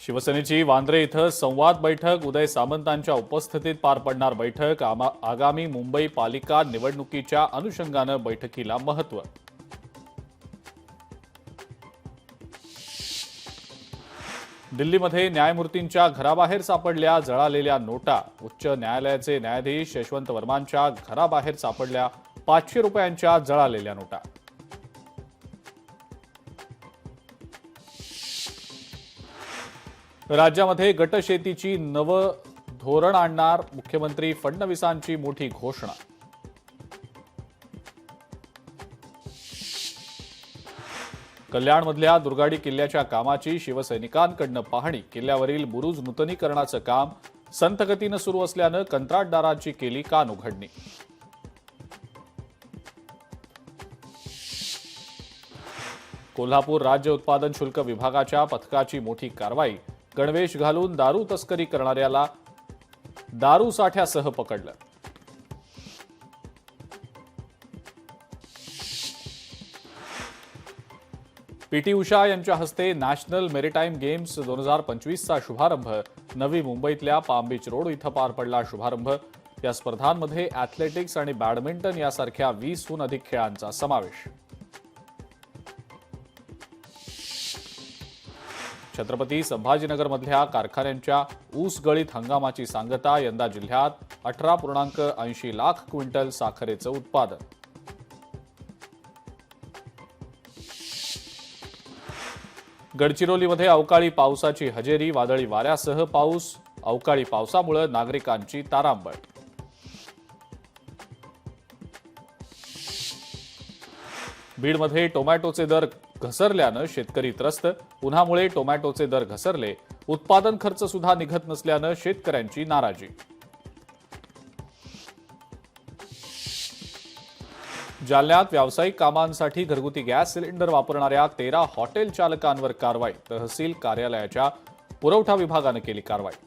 शिवसेनेची वांद्रे इथं संवाद बैठक उदय सामंतांच्या उपस्थितीत पार पडणार बैठक। आगामी मुंबई पालिका निवडणुकीच्या अनुषंगानं बैठकीला महत्त्व। दिल्लीमध्ये न्यायमूर्तींच्या घराबाहेर सापडल्या जळालेल्या नोटा। उच्च न्यायालयाचे न्यायाधीश यशवंत वर्मांच्या घराबाहेर सापडल्या 500 रुपयांच्या जळालेल्या नोटा। राज्यामध्ये गटशेतीची नवं धोरण आणणार, मुख्यमंत्री फडणवीसांची मोठी घोषणा। कल्याणमधल्या दुर्गाडी किल्ल्याच्या कामाची शिवसैनिकांकडून पाहणी। किल्ल्यावरील बुरुज नूतनीकरणाचं काम संथगतीनं सुरू असल्यानं कंत्राटदारांची केली कानउघडणी। कोल्हापूर राज्य उत्पादन शुल्क विभागाच्या पथकाची मोठी कारवाई। गणवेश घालून दारू तस्करी करणाऱ्याला दारू साठ्यासह पकडलं। पीटी उषा यांच्या हस्ते नॅशनल मेरीटाईम गेम्स 2025चा शुभारंभ। नवी मुंबईतल्या पाम बीच रोड इथं पार पडला शुभारंभ। या स्पर्धांमध्ये ॲथलेटिक्स आणि बॅडमिंटन यासारख्या 20हून अधिक खेळांचा समावेश। छत्रपती संभाजीनगरमधल्या कारखान्यांच्या ऊस गळीत हंगामाची सांगता। यंदा जिल्ह्यात 18.80 लाख क्विंटल साखरेचं उत्पादन। गडचिरोलीमध्ये अवकाळी पावसाची हजेरी। वादळी वाऱ्यासह पाऊस। अवकाळी पावसामुळे नागरिकांची तारांबळ। बीडमध्ये टोमॅटोचे दर घसरल्यानं शेतकरी त्रस्त। उन्हामुळे टोमॅटोचे दर घसरले। उत्पादन खर्च सुद्धा निघत नसल्यानं शेतकऱ्यांची नाराजी। जालन्यात व्यावसायिक कामांसाठी घरगुती गॅस सिलेंडर वापरणाऱ्या 13 हॉटेल चालकांवर कारवाई। तहसील कार्यालयाच्या पुरवठा विभागानं केली कारवाई।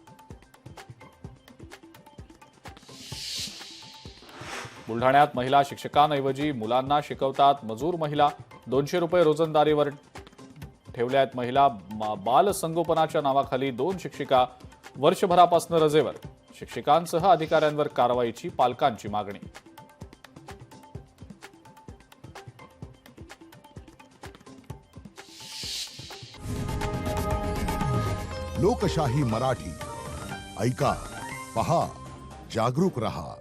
बुलढाण्यात महिला शिक्षकांऐवजी मुलांना शिकवतात मजूर महिला। 200 रुपये रोजंदारीवर ठेवल्यात महिला। बालसंगोपनाच्या नावाखाली 2 शिक्षिका वर्षभरापासून रजेवर। शिक्षकांसह अधिकाऱ्यांवर कारवाईची पालकांची मागणी। लोकशाही मराठी ऐका, पहा, जागरूक रहा।